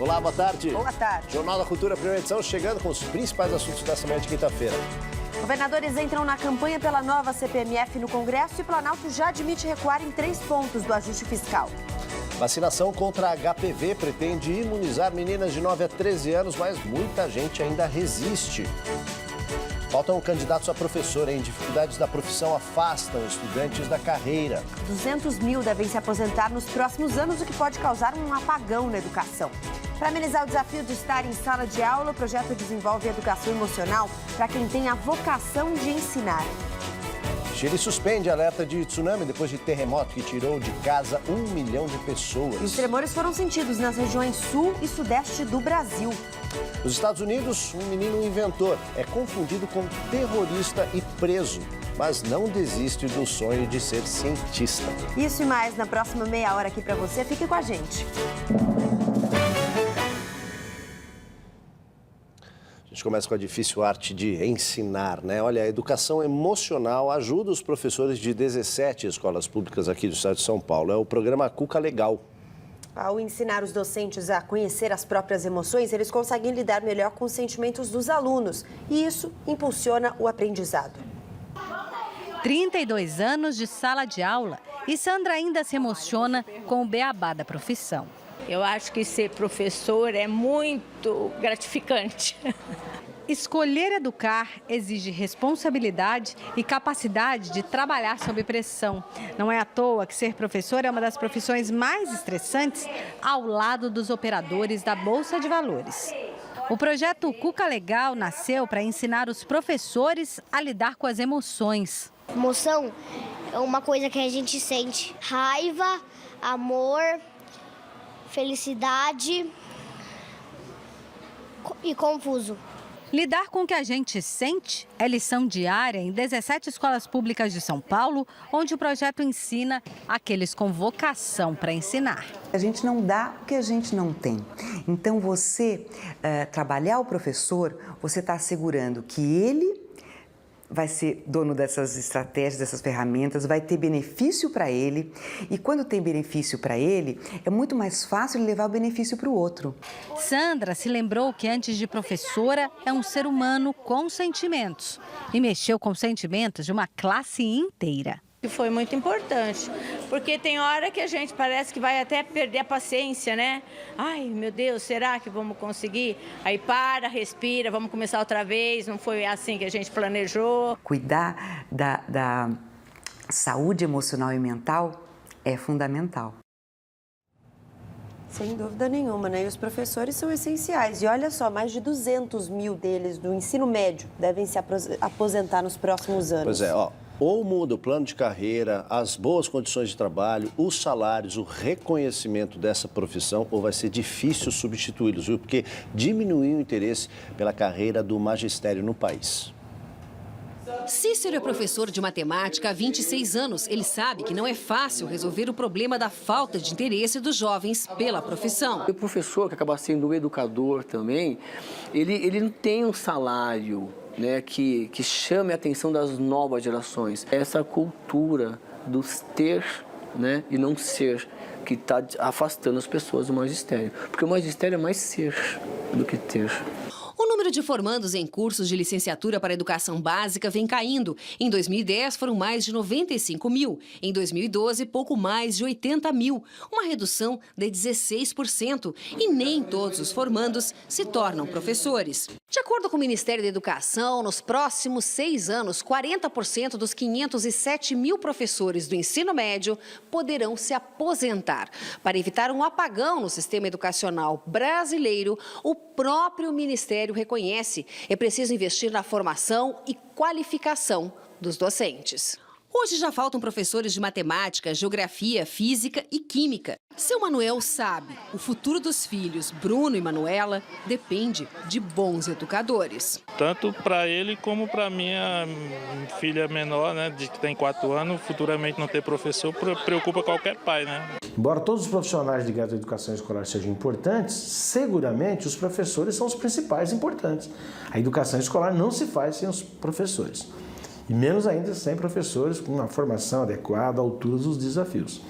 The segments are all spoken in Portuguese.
Olá, boa tarde. Boa tarde. Jornal da Cultura, primeira edição, chegando com os principais assuntos dessa manhã de quinta-feira. Governadores entram na campanha pela nova CPMF no Congresso e Planalto já admite recuar em 3 pontos do ajuste fiscal. Vacinação contra HPV pretende imunizar meninas de 9 a 13 anos, mas muita gente ainda resiste. Faltam candidatos a professor, hein? Dificuldades da profissão afastam estudantes da carreira. 200 mil devem se aposentar nos próximos anos, o que pode causar um apagão na educação. Para amenizar o desafio de estar em sala de aula, o projeto desenvolve educação emocional para quem tem a vocação de ensinar. Chile suspende alerta de tsunami depois de terremoto que tirou de casa 1 milhão de pessoas. Os tremores foram sentidos nas regiões sul e sudeste do Brasil. Nos Estados Unidos, um menino inventor é confundido com terrorista e preso, mas não desiste do sonho de ser cientista. Isso e mais na próxima meia hora aqui para você. Fique com a gente. A gente começa com a difícil arte de ensinar, né? Olha, a educação emocional ajuda os professores de 17 escolas públicas aqui do estado de São Paulo. É o programa Cuca Legal. Ao ensinar os docentes a conhecer as próprias emoções, eles conseguem lidar melhor com os sentimentos dos alunos. E isso impulsiona o aprendizado. 32 anos de sala de aula e Sandra ainda se emociona com o beabá da profissão. Eu acho que ser professor é muito gratificante. Escolher educar exige responsabilidade e capacidade de trabalhar sob pressão. Não é à toa que ser professor é uma das profissões mais estressantes ao lado dos operadores da Bolsa de Valores. O projeto Cuca Legal nasceu para ensinar os professores a lidar com as emoções. Emoção é uma coisa que a gente sente. Raiva, amor, felicidade e confuso. Lidar com o que a gente sente é lição diária em 17 escolas públicas de São Paulo, onde o projeto ensina aqueles com vocação para ensinar. A gente não dá o que a gente não tem. Então, você trabalhar o professor, você está assegurando que ele vai ser dono dessas estratégias, dessas ferramentas, vai ter benefício para ele. E quando tem benefício para ele, é muito mais fácil levar o benefício para o outro. Sandra se lembrou que antes de professora é um ser humano com sentimentos. E mexeu com sentimentos de uma classe inteira. E foi muito importante, porque tem hora que a gente parece que vai até perder a paciência, né? Ai, meu Deus, será que vamos conseguir? Aí para, respira, vamos começar outra vez, não foi assim que a gente planejou. Cuidar da saúde emocional e mental é fundamental. Sem dúvida nenhuma, né? E os professores são essenciais. E olha só, mais de 200 mil deles do ensino médio devem se aposentar nos próximos anos. Pois é, ó. Ou muda o plano de carreira, as boas condições de trabalho, os salários, o reconhecimento dessa profissão, ou vai ser difícil substituí-los, viu? Porque diminuiu o interesse pela carreira do magistério no país. Cícero é professor de matemática há 26 anos. Ele sabe que não é fácil resolver o problema da falta de interesse dos jovens pela profissão. O professor, que acaba sendo um educador também, ele não tem um salário, né, que chame a atenção das novas gerações. Essa cultura do ter, né, e não ser, que está afastando as pessoas do magistério. Porque o magistério é mais ser do que ter. O número de formandos em cursos de licenciatura para educação básica vem caindo. Em 2010, foram mais de 95 mil. Em 2012, pouco mais de 80 mil. Uma redução de 16%. E nem todos os formandos se tornam professores. De acordo com o Ministério da Educação, nos próximos 6 anos, 40% dos 507 mil professores do ensino médio poderão se aposentar. Para evitar um apagão no sistema educacional brasileiro, o próprio Ministério reconhece: é preciso investir na formação e qualificação dos docentes. Hoje já faltam professores de matemática, geografia, física e química. Seu Manuel sabe, o futuro dos filhos, Bruno e Manuela, depende de bons educadores. Tanto para ele como para minha filha menor, né, que tem 4 anos, futuramente não ter professor, preocupa qualquer pai, né? Embora todos os profissionais ligados à educação escolar sejam importantes, seguramente os professores são os principais importantes. A educação escolar não se faz sem os professores. E menos ainda sem professores com uma formação adequada à altura dos desafios.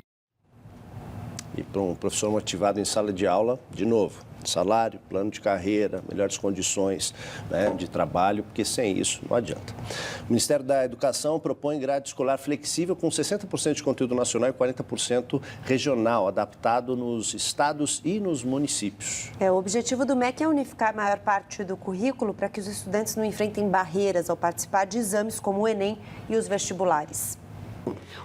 E para um professor motivado em sala de aula, de novo, salário, plano de carreira, melhores condições, né, de trabalho, porque sem isso não adianta. O Ministério da Educação propõe grade escolar flexível com 60% de conteúdo nacional e 40% regional, adaptado nos estados e nos municípios. O objetivo do MEC é unificar a maior parte do currículo para que os estudantes não enfrentem barreiras ao participar de exames como o Enem e os vestibulares.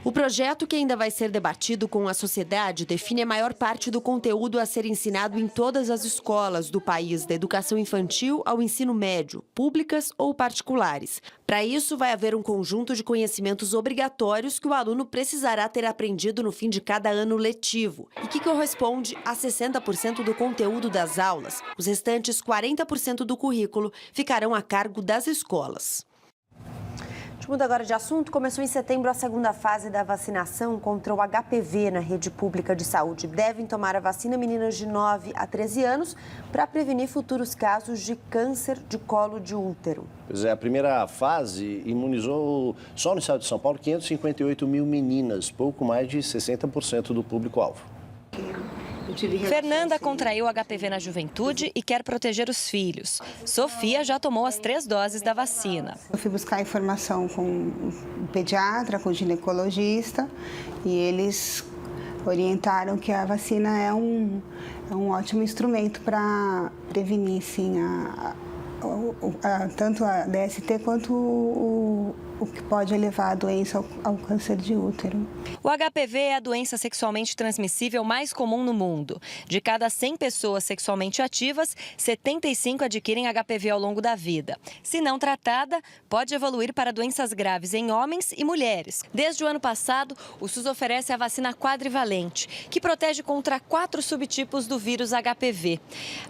O projeto, que ainda vai ser debatido com a sociedade, define a maior parte do conteúdo a ser ensinado em todas as escolas do país, da educação infantil ao ensino médio, públicas ou particulares. Para isso, vai haver um conjunto de conhecimentos obrigatórios que o aluno precisará ter aprendido no fim de cada ano letivo e que corresponde a 60% do conteúdo das aulas. Os restantes 40% do currículo ficarão a cargo das escolas. Muda agora de assunto. Começou em setembro a segunda fase da vacinação contra o HPV na rede pública de saúde. Devem tomar a vacina meninas de 9 a 13 anos para prevenir futuros casos de câncer de colo de útero. Pois é, a primeira fase imunizou só no estado de São Paulo 558 mil meninas, pouco mais de 60% do público-alvo. Fernanda contraiu HPV na juventude e quer proteger os filhos. Sofia já tomou as 3 doses da vacina. Eu fui buscar informação com o pediatra, com o ginecologista, e eles orientaram que a vacina é um ótimo instrumento para prevenir, sim, tanto a DST quanto o que pode levar a doença ao câncer de útero. O HPV é a doença sexualmente transmissível mais comum no mundo. De cada 100 pessoas sexualmente ativas, 75 adquirem HPV ao longo da vida. Se não tratada, pode evoluir para doenças graves em homens e mulheres. Desde o ano passado, o SUS oferece a vacina quadrivalente, que protege contra 4 subtipos do vírus HPV.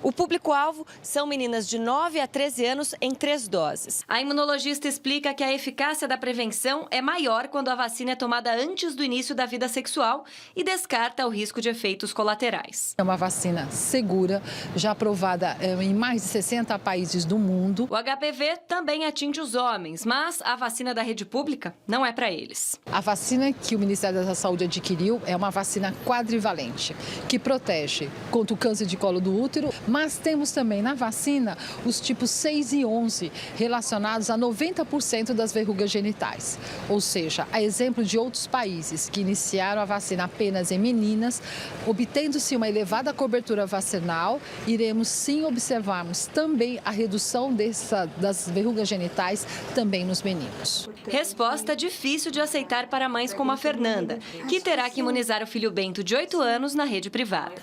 O público-alvo são meninas de 9 a 13 anos em 3 doses. A imunologista explica que a eficácia da prevenção é maior quando a vacina é tomada antes do início da vida sexual e descarta o risco de efeitos colaterais. É uma vacina segura, já aprovada em mais de 60 países do mundo. O HPV também atinge os homens, mas a vacina da rede pública não é para eles. A vacina que o Ministério da Saúde adquiriu é uma vacina quadrivalente, que protege contra o câncer de colo do útero, mas temos também na vacina os tipos 6 e 11, relacionados a 90% das verrugas genitais. Ou seja, a exemplo de outros países que iniciaram a vacina apenas em meninas, obtendo-se uma elevada cobertura vacinal, iremos sim observarmos também a redução das verrugas genitais também nos meninos. Resposta difícil de aceitar para mães como a Fernanda, que terá que imunizar o filho Bento de 8 anos na rede privada.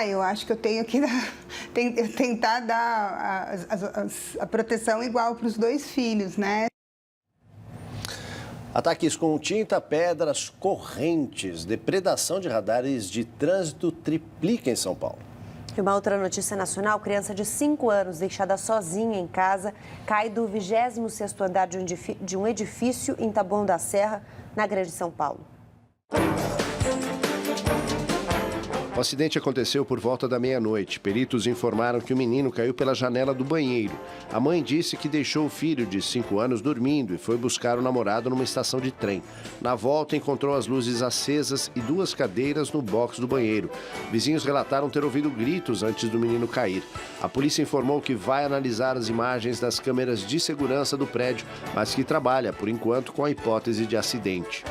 Eu acho que eu tenho que tentar dar a proteção igual para os 2 filhos, né? Ataques com tinta, pedras, correntes, depredação de radares de trânsito triplica em São Paulo. E uma outra notícia nacional: criança de 5 anos deixada sozinha em casa cai do 26º andar de um edifício em Taboão da Serra, na Grande São Paulo. O acidente aconteceu por volta da meia-noite. Peritos informaram que o menino caiu pela janela do banheiro. A mãe disse que deixou o filho de 5 anos dormindo e foi buscar o namorado numa estação de trem. Na volta, encontrou as luzes acesas e 2 cadeiras no box do banheiro. Vizinhos relataram ter ouvido gritos antes do menino cair. A polícia informou que vai analisar as imagens das câmeras de segurança do prédio, mas que trabalha, por enquanto, com a hipótese de acidente.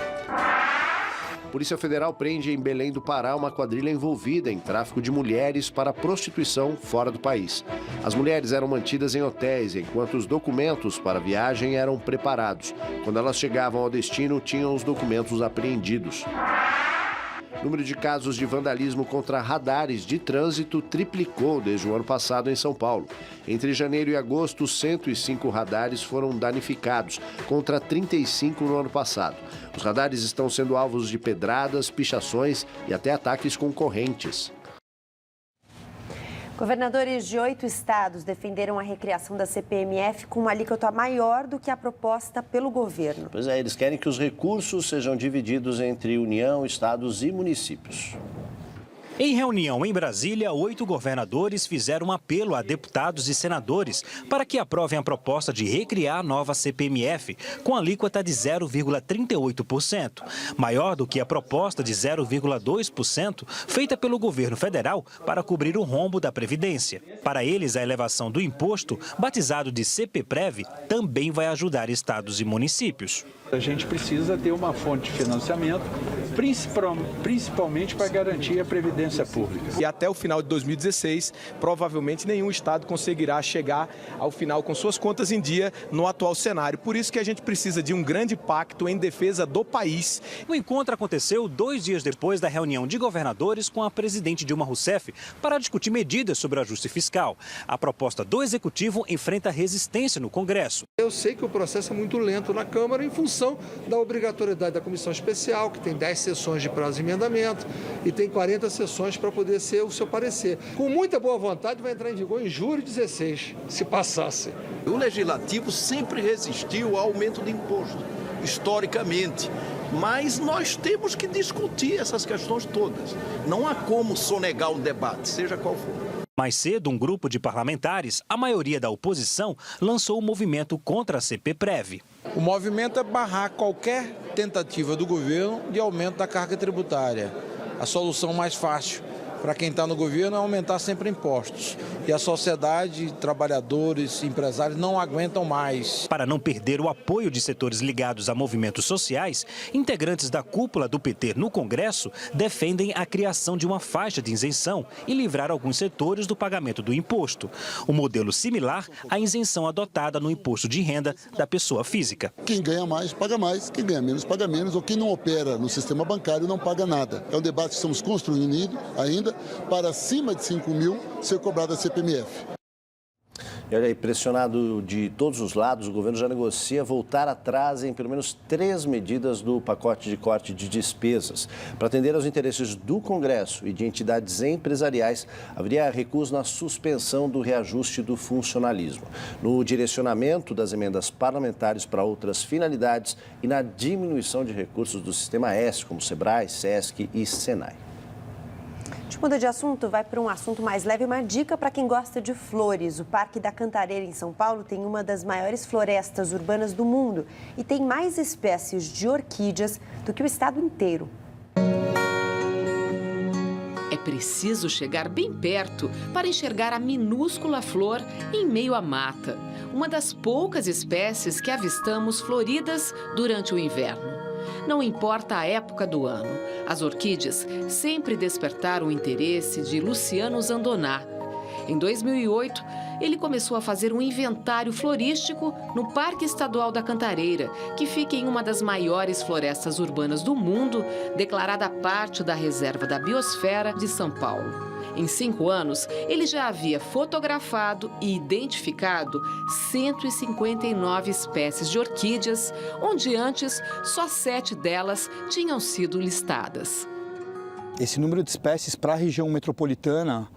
A Polícia Federal prende em Belém do Pará uma quadrilha envolvida em tráfico de mulheres para prostituição fora do país. As mulheres eram mantidas em hotéis, enquanto os documentos para a viagem eram preparados. Quando elas chegavam ao destino, tinham os documentos apreendidos. O número de casos de vandalismo contra radares de trânsito triplicou desde o ano passado em São Paulo. Entre janeiro e agosto, 105 radares foram danificados, contra 35 no ano passado. Os radares estão sendo alvos de pedradas, pichações e até ataques com correntes. Governadores de 8 estados defenderam a recriação da CPMF com uma alíquota maior do que a proposta pelo governo. Pois é, eles querem que os recursos sejam divididos entre União, estados e municípios. Em reunião em Brasília, 8 governadores fizeram um apelo a deputados e senadores para que aprovem a proposta de recriar a nova CPMF com alíquota de 0,38%, maior do que a proposta de 0,2% feita pelo governo federal para cobrir o rombo da Previdência. Para eles, a elevação do imposto, batizado de CPPREV, também vai ajudar estados e municípios. A gente precisa ter uma fonte de financiamento, principalmente para garantir a previdência pública. E até o final de 2016, provavelmente nenhum estado conseguirá chegar ao final com suas contas em dia no atual cenário. Por isso que a gente precisa de um grande pacto em defesa do país. O encontro aconteceu 2 dias depois da reunião de governadores com a presidente Dilma Rousseff para discutir medidas sobre o ajuste fiscal. A proposta do executivo enfrenta resistência no Congresso. Eu sei que o processo é muito lento na Câmara em função da obrigatoriedade da comissão especial, que tem 10 sessões de prazo de emendamento e tem 40 sessões para poder ser o seu parecer. Com muita boa vontade vai entrar em vigor em julho de 16, se passasse. O Legislativo sempre resistiu ao aumento de imposto, historicamente. Mas nós temos que discutir essas questões todas. Não há como sonegar um debate, seja qual for. Mais cedo, um grupo de parlamentares, a maioria da oposição, lançou o movimento contra a CPPREV. O movimento é barrar qualquer tentativa do governo de aumento da carga tributária. A solução mais fácil para quem está no governo é aumentar sempre impostos. E a sociedade, trabalhadores, empresários não aguentam mais. Para não perder o apoio de setores ligados a movimentos sociais, integrantes da cúpula do PT no Congresso defendem a criação de uma faixa de isenção e livrar alguns setores do pagamento do imposto. Um modelo similar à isenção adotada no imposto de renda da pessoa física. Quem ganha mais, paga mais. Quem ganha menos, paga menos. Ou quem não opera no sistema bancário não paga nada. É um debate que estamos construindo ainda para acima de 5 mil ser cobrada a CPMF. E olha aí, pressionado de todos os lados, o governo já negocia voltar atrás em pelo menos 3 medidas do pacote de corte de despesas. Para atender aos interesses do Congresso e de entidades empresariais, haveria recuso na suspensão do reajuste do funcionalismo, no direcionamento das emendas parlamentares para outras finalidades e na diminuição de recursos do Sistema S, como Sebrae, Sesc e Senai. A gente muda de assunto, vai para um assunto mais leve. Uma dica para quem gosta de flores. O Parque da Cantareira, em São Paulo, tem uma das maiores florestas urbanas do mundo e tem mais espécies de orquídeas do que o estado inteiro. É preciso chegar bem perto para enxergar a minúscula flor em meio à mata. Uma das poucas espécies que avistamos floridas durante o inverno. Não importa a época do ano, as orquídeas sempre despertaram o interesse de Luciano Zandoná. Em 2008, ele começou a fazer um inventário florístico no Parque Estadual da Cantareira, que fica em uma das maiores florestas urbanas do mundo, declarada parte da Reserva da Biosfera de São Paulo. Em 5 anos, ele já havia fotografado e identificado 159 espécies de orquídeas, onde antes só 7 delas tinham sido listadas. Esse número de espécies para a região metropolitana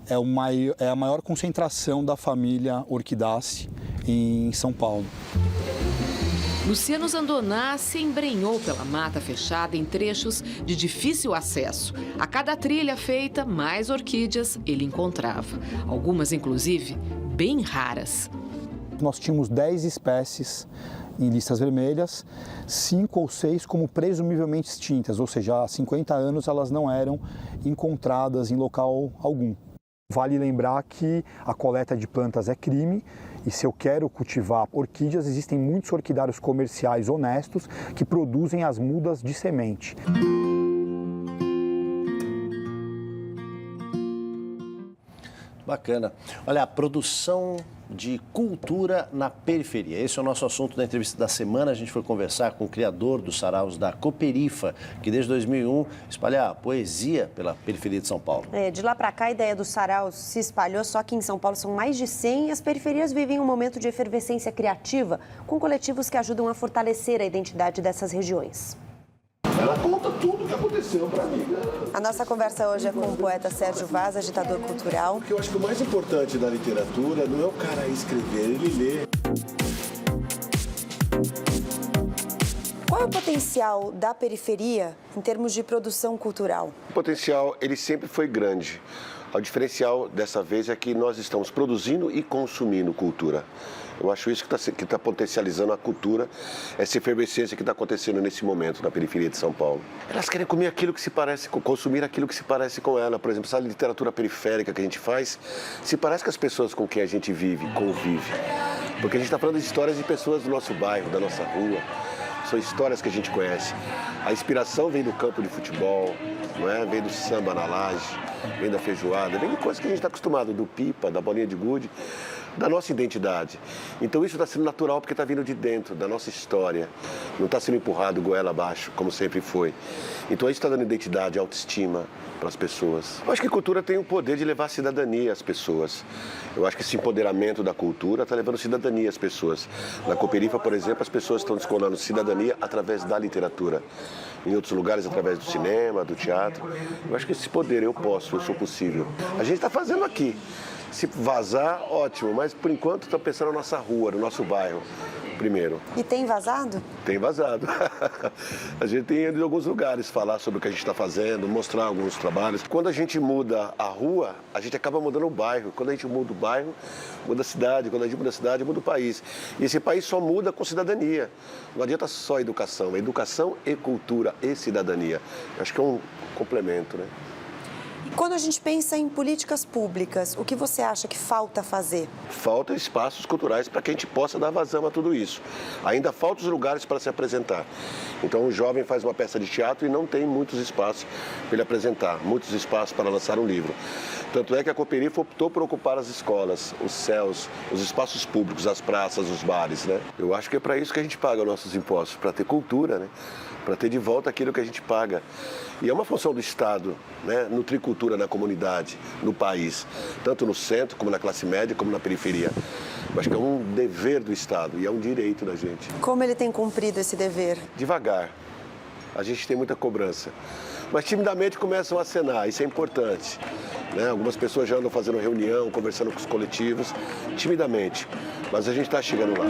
é a maior concentração da família Orquidaceae em São Paulo. Luciano Zandoná se embrenhou pela mata fechada em trechos de difícil acesso. A cada trilha feita, mais orquídeas ele encontrava. Algumas, inclusive, bem raras. Nós tínhamos 10 espécies em listas vermelhas, 5 ou 6 como presumivelmente extintas, ou seja, há 50 anos elas não eram encontradas em local algum. Vale lembrar que a coleta de plantas é crime e se eu quero cultivar orquídeas, existem muitos orquidários comerciais honestos que produzem as mudas de semente. Bacana. Olha, a produção de cultura na periferia. Esse é o nosso assunto da entrevista da semana. A gente foi conversar com o criador dos saraus da Cooperifa, que desde 2001 espalha poesia pela periferia de São Paulo. De lá para cá, a ideia dos saraus se espalhou, só que em São Paulo são mais de 100 e as periferias vivem um momento de efervescência criativa com coletivos que ajudam a fortalecer a identidade dessas regiões. Ela conta tudo o que aconteceu para mim. A nossa conversa hoje é com o poeta Sérgio Vaz, agitador cultural. Porque eu acho que o mais importante da literatura não é o cara escrever, ele lê. Qual é o potencial da periferia em termos de produção cultural? O potencial, ele sempre foi grande. O diferencial dessa vez é que nós estamos produzindo e consumindo cultura. Eu acho isso que está potencializando a cultura, essa efervescência que está acontecendo nesse momento na periferia de São Paulo. Elas querem comer aquilo que se parece, consumir aquilo que se parece com ela. Por exemplo, essa literatura periférica que a gente faz, se parece com as pessoas com quem a gente vive, convive. Porque a gente está falando de histórias de pessoas do nosso bairro, da nossa rua. São histórias que a gente conhece. A inspiração vem do campo de futebol, não é? Vem do samba na laje, vem da feijoada, vem de coisas que a gente está acostumado, do pipa, da bolinha de gude, da nossa identidade. Então isso está sendo natural porque está vindo de dentro, da nossa história. Não está sendo empurrado goela abaixo, como sempre foi. Então isso está dando identidade, autoestima para as pessoas. Eu acho que a cultura tem o poder de levar cidadania às pessoas. Eu acho que esse empoderamento da cultura está levando cidadania às pessoas. Na Cooperifa, por exemplo, as pessoas estão descolando cidadania através da literatura. Em outros lugares, através do cinema, do teatro. Eu acho que esse poder eu sou possível. A gente está fazendo aqui. Se vazar, ótimo, mas por enquanto está pensando na nossa rua, no nosso bairro, primeiro. E tem vazado? Tem vazado. A gente tem ido em alguns lugares falar sobre o que a gente está fazendo, mostrar alguns trabalhos. Quando a gente muda a rua, a gente acaba mudando o bairro. Quando a gente muda o bairro, muda a cidade. Quando a gente muda a cidade, muda o país. E esse país só muda com cidadania. Não adianta só educação. É educação e cultura e cidadania. Eu acho que é um complemento, né? Quando a gente pensa em políticas públicas, o que você acha que falta fazer? Falta espaços culturais para que a gente possa dar vazão a tudo isso. Ainda faltam os lugares para se apresentar. Então o jovem faz uma peça de teatro e não tem muitos espaços para ele apresentar, muitos espaços para lançar um livro. Tanto é que a Cooperifa optou por ocupar as escolas, os céus, os espaços públicos, as praças, os bares, né? Eu acho que é para isso que a gente paga nossos impostos, para ter cultura, né? Para ter de volta aquilo que a gente paga. E é uma função do Estado, né? Nutrir cultura na comunidade, no país, tanto no centro, como na classe média, como na periferia. Eu acho que é um dever do Estado e é um direito da gente. Como ele tem cumprido esse dever? Devagar. A gente tem muita cobrança. Mas timidamente começam a acenar, isso é importante. Né? Algumas pessoas já andam fazendo reunião, conversando com os coletivos, timidamente. Mas a gente está chegando lá.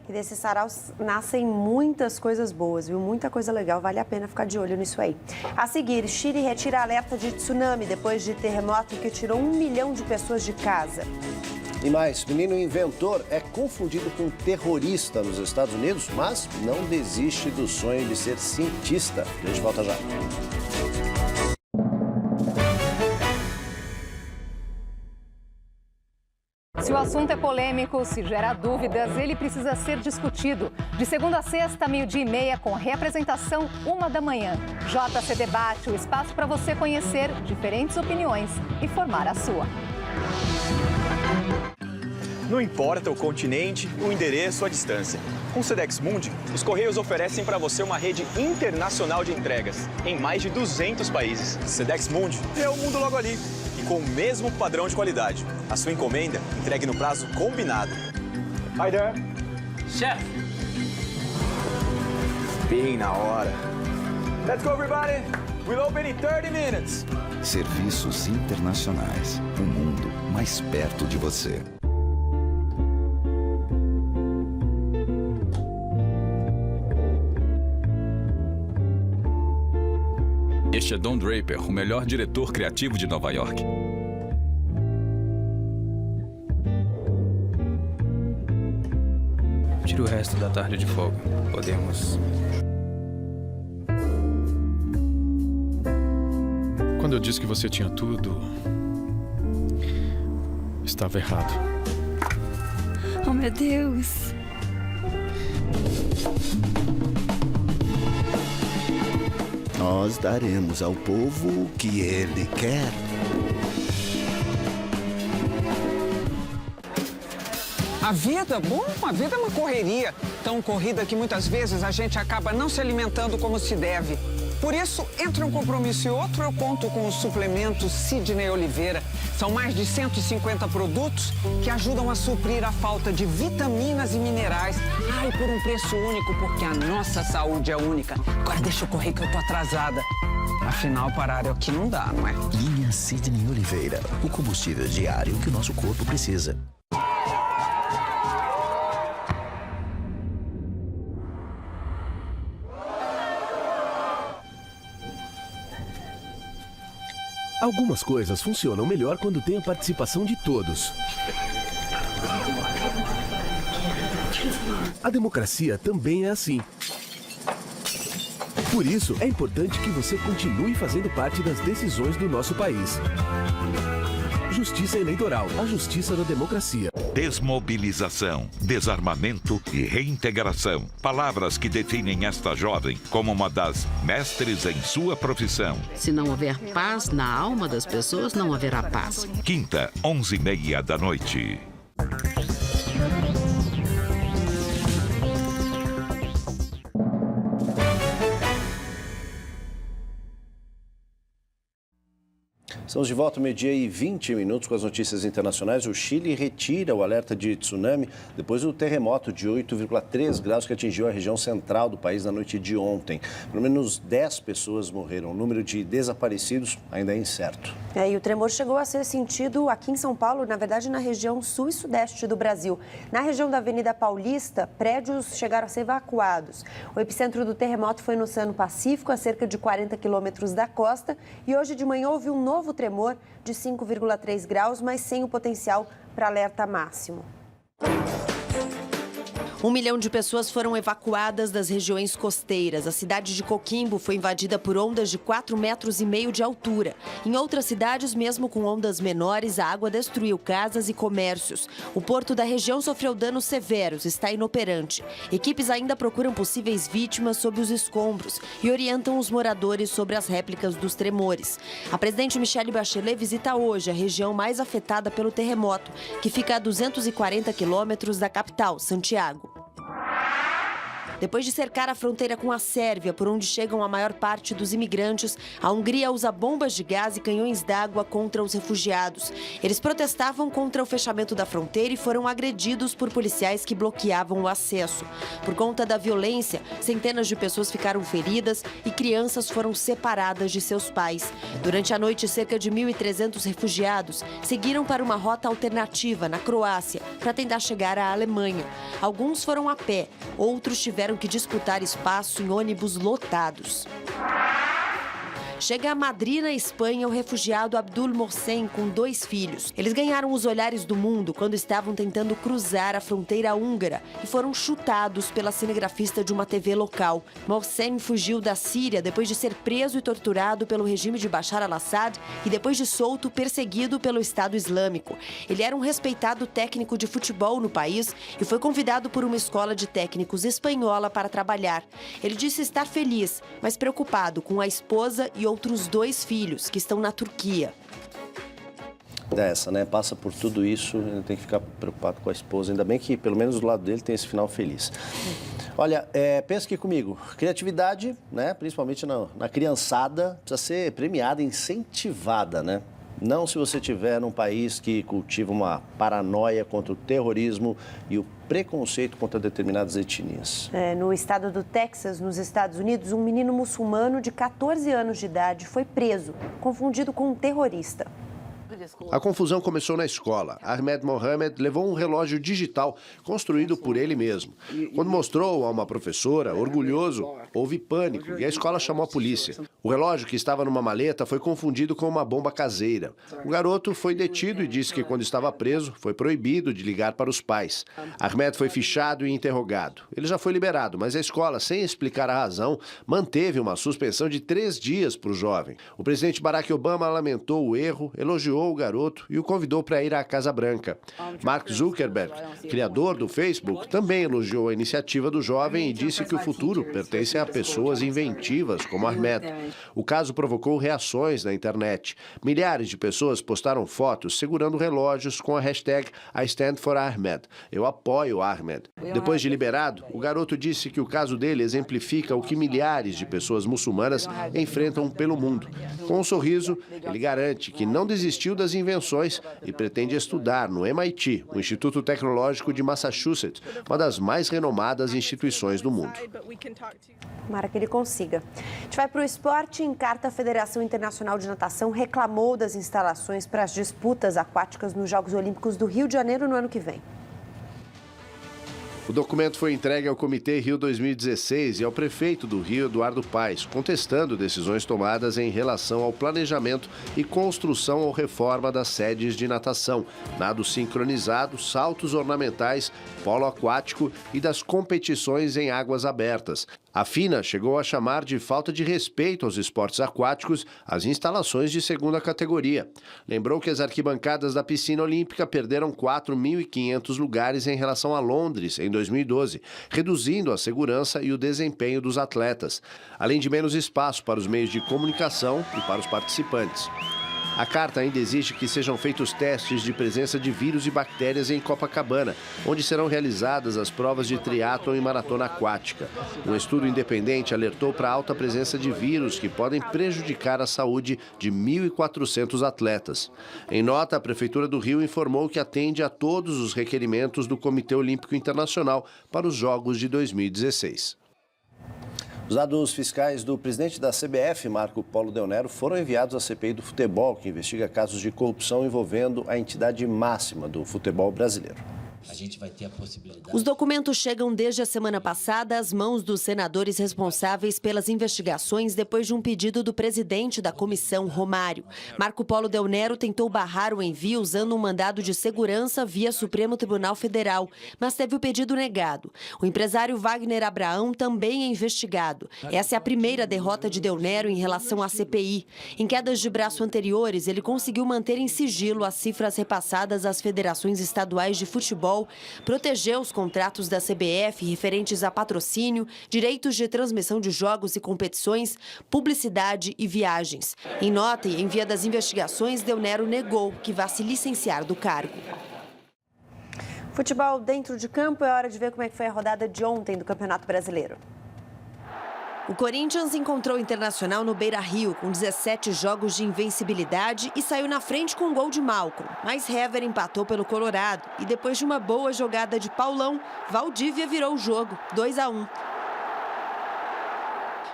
E desses saraus nascem muitas coisas boas, viu? Muita coisa legal, vale a pena ficar de olho nisso aí. A seguir, Chile retira alerta de tsunami depois de terremoto que tirou 1 milhão de pessoas de casa. E mais, menino inventor é confundido com terrorista nos Estados Unidos, mas não desiste do sonho de ser cientista. A gente volta já. Se o assunto é polêmico, se gera dúvidas, ele precisa ser discutido. De segunda a sexta, 12h30, com reapresentação 1h. JC Debate, o espaço para você conhecer diferentes opiniões e formar a sua. Não importa o continente, o endereço, a distância. Com o Sedex Mundi, os Correios oferecem para você uma rede internacional de entregas em mais de 200 países. Sedex Mundi é o mundo logo ali e com o mesmo padrão de qualidade. A sua encomenda entregue no prazo combinado. Hi there. Chef. Bem na hora. Let's go, everybody. We'll open in 30 minutes. Serviços internacionais. Um mundo mais perto de você. Este é Don Draper, o melhor diretor criativo de Nova York. Tira o resto da tarde de folga. Podemos... Quando eu disse que você tinha tudo, estava errado. Oh, meu Deus! Nós daremos ao povo o que ele quer. A vida é uma correria. Tão corrida que muitas vezes a gente acaba não se alimentando como se deve. Por isso, entre um compromisso e outro, eu conto com o suplemento Sidney Oliveira. São mais de 150 produtos que ajudam a suprir a falta de vitaminas e minerais. E por um preço único, porque a nossa saúde é única. Agora deixa eu correr que eu tô atrasada. Afinal, parar é o que não dá, não é? Linha Sidney Oliveira, o combustível diário que o nosso corpo precisa. Algumas coisas funcionam melhor quando tem a participação de todos. A democracia também é assim. Por isso, é importante que você continue fazendo parte das decisões do nosso país. Justiça Eleitoral, a justiça da democracia. Desmobilização, desarmamento e reintegração. Palavras que definem esta jovem como uma das mestres em sua profissão. Se não houver paz na alma das pessoas, não haverá paz. Quinta, 11h30 da noite. Estamos de volta, 12h20 com as notícias internacionais. O Chile retira o alerta de tsunami depois do terremoto de 8,3 graus que atingiu a região central do país na noite de ontem. Pelo menos 10 pessoas morreram. O número de desaparecidos ainda é incerto. E o tremor chegou a ser sentido aqui em São Paulo, na verdade na região sul e sudeste do Brasil. Na região da Avenida Paulista, prédios chegaram a ser evacuados. O epicentro do terremoto foi no Oceano Pacífico, a cerca de 40 quilômetros da costa. E hoje de manhã houve um novo tremor de 5,3 graus, mas sem o potencial para alerta máximo. 1 milhão de pessoas foram evacuadas das regiões costeiras. A cidade de Coquimbo foi invadida por ondas de 4,5 metros de altura. Em outras cidades, mesmo com ondas menores, a água destruiu casas e comércios. O porto da região sofreu danos severos, está inoperante. Equipes ainda procuram possíveis vítimas sob os escombros e orientam os moradores sobre as réplicas dos tremores. A presidente Michelle Bachelet visita hoje a região mais afetada pelo terremoto, que fica a 240 quilômetros da capital, Santiago. Depois de cercar a fronteira com a Sérvia, por onde chegam a maior parte dos imigrantes, a Hungria usa bombas de gás e canhões d'água contra os refugiados. Eles protestavam contra o fechamento da fronteira e foram agredidos por policiais que bloqueavam o acesso. Por conta da violência, centenas de pessoas ficaram feridas e crianças foram separadas de seus pais. Durante a noite, cerca de 1.300 refugiados seguiram para uma rota alternativa na Croácia para tentar chegar à Alemanha. Alguns foram a pé, outros tiveram que disputar espaço em ônibus lotados. Chega a Madrid, na Espanha, o refugiado Abdul Mohsen com 2 filhos. Eles ganharam os olhares do mundo quando estavam tentando cruzar a fronteira húngara e foram chutados pela cinegrafista de uma TV local. Mohsen fugiu da Síria depois de ser preso e torturado pelo regime de Bashar al-Assad e depois de solto, perseguido pelo Estado Islâmico. Ele era um respeitado técnico de futebol no país e foi convidado por uma escola de técnicos espanhola para trabalhar. Ele disse estar feliz, mas preocupado com a esposa e outros 2 filhos que estão na Turquia. Dessa, né? Passa por tudo isso, tem que ficar preocupado com a esposa. Ainda bem que, pelo menos do lado dele, tem esse final feliz. Olha, pensa aqui comigo. Criatividade, né? Principalmente na criançada, precisa ser premiada, incentivada, né? Não se você estiver num país que cultiva uma paranoia contra o terrorismo e o preconceito contra determinadas etnias. No estado do Texas, nos Estados Unidos, um menino muçulmano de 14 anos de idade foi preso, confundido com um terrorista. A confusão começou na escola. Ahmed Mohamed levou um relógio digital construído por ele mesmo. Quando mostrou a uma professora, orgulhoso, houve pânico e a escola chamou a polícia. O relógio, que estava numa maleta, foi confundido com uma bomba caseira. O garoto foi detido e disse que, quando estava preso, foi proibido de ligar para os pais. Ahmed foi fichado e interrogado. Ele já foi liberado, mas a escola, sem explicar a razão, manteve uma suspensão de 3 dias para o jovem. O presidente Barack Obama lamentou o erro, elogiou o garoto e o convidou para ir à Casa Branca. Mark Zuckerberg, criador do Facebook, também elogiou a iniciativa do jovem e disse que o futuro pertence a pessoas inventivas como Ahmed. O caso provocou reações na internet. Milhares de pessoas postaram fotos segurando relógios com a hashtag I stand for Ahmed. Eu apoio Ahmed. Depois de liberado, o garoto disse que o caso dele exemplifica o que milhares de pessoas muçulmanas enfrentam pelo mundo. Com um sorriso, ele garante que não desistiu das inúmeras invenções e pretende estudar no MIT, o Instituto Tecnológico de Massachusetts, uma das mais renomadas instituições do mundo. Tomara que ele consiga. A gente vai para o esporte. Em carta, a Federação Internacional de Natação reclamou das instalações para as disputas aquáticas nos Jogos Olímpicos do Rio de Janeiro no ano que vem. O documento foi entregue ao Comitê Rio 2016 e ao prefeito do Rio, Eduardo Paes, contestando decisões tomadas em relação ao planejamento e construção ou reforma das sedes de natação, nado sincronizado, saltos ornamentais, polo aquático e das competições em águas abertas. A FINA chegou a chamar de falta de respeito aos esportes aquáticos as instalações de segunda categoria. Lembrou que as arquibancadas da piscina olímpica perderam 4.500 lugares em relação a Londres em 2012, reduzindo a segurança e o desempenho dos atletas, além de menos espaço para os meios de comunicação e para os participantes. A carta ainda exige que sejam feitos testes de presença de vírus e bactérias em Copacabana, onde serão realizadas as provas de triatlon e maratona aquática. Um estudo independente alertou para a alta presença de vírus que podem prejudicar a saúde de 1.400 atletas. Em nota, a Prefeitura do Rio informou que atende a todos os requerimentos do Comitê Olímpico Internacional para os Jogos de 2016. Os dados fiscais do presidente da CBF, Marco Polo Del Nero, foram enviados à CPI do futebol, que investiga casos de corrupção envolvendo a entidade máxima do futebol brasileiro. A gente vai ter a possibilidade... Os documentos chegam desde a semana passada às mãos dos senadores responsáveis pelas investigações depois de um pedido do presidente da comissão, Romário. Marco Polo Del Nero tentou barrar o envio usando um mandado de segurança via Supremo Tribunal Federal, mas teve o pedido negado. O empresário Wagner Abraão também é investigado. Essa é a primeira derrota de Del Nero em relação à CPI. Em quedas de braço anteriores, ele conseguiu manter em sigilo as cifras repassadas às federações estaduais de futebol, protegeu os contratos da CBF referentes a patrocínio, direitos de transmissão de jogos e competições, publicidade e viagens. Em nota e em via das investigações, Del Nero negou que vá se licenciar do cargo. Futebol dentro de campo, é hora de ver como é que foi a rodada de ontem do Campeonato Brasileiro. O Corinthians encontrou o Internacional no Beira-Rio com 17 jogos de invencibilidade e saiu na frente com um gol de Malcom. Mas Hever empatou pelo Colorado e depois de uma boa jogada de Paulão, Valdívia virou o jogo, 2-1.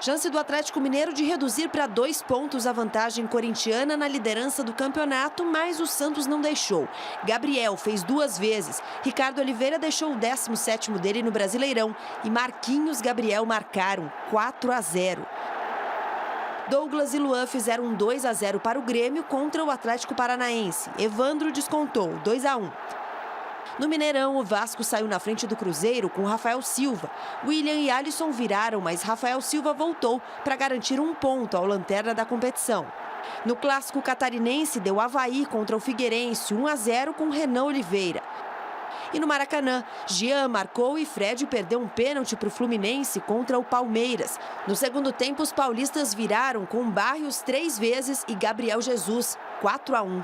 Chance do Atlético Mineiro de reduzir para 2 pontos a vantagem corintiana na liderança do campeonato, mas o Santos não deixou. Gabriel fez 2 vezes, Ricardo Oliveira deixou o 17º dele no Brasileirão e Marquinhos e Gabriel marcaram 4-0. Douglas e Luan fizeram um 2-0 para o Grêmio contra o Atlético Paranaense. Evandro descontou 2-1. No Mineirão, o Vasco saiu na frente do Cruzeiro com Rafael Silva. William e Alisson viraram, mas Rafael Silva voltou para garantir 1 ponto ao lanterna da competição. No clássico catarinense, deu Avaí contra o Figueirense, 1-0 com Renan Oliveira. E no Maracanã, Jean marcou e Fred perdeu um pênalti para o Fluminense contra o Palmeiras. No segundo tempo, os paulistas viraram com Barrios 3 vezes e Gabriel Jesus, 4-1.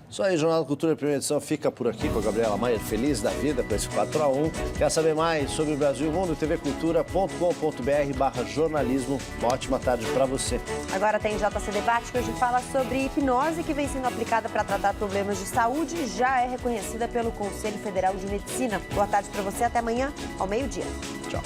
Isso aí, Jornal da Cultura, primeira edição, fica por aqui com a Gabriela Maier, feliz da vida com esse 4-1. Quer saber mais sobre o Brasil e o mundo? tvcultura.com.br/jornalismo. Uma ótima tarde para você. Agora tem JC Debate, que hoje fala sobre hipnose, que vem sendo aplicada para tratar problemas de saúde e já é reconhecida pelo Conselho Federal de Medicina. Boa tarde para você, até amanhã, ao meio-dia. Tchau.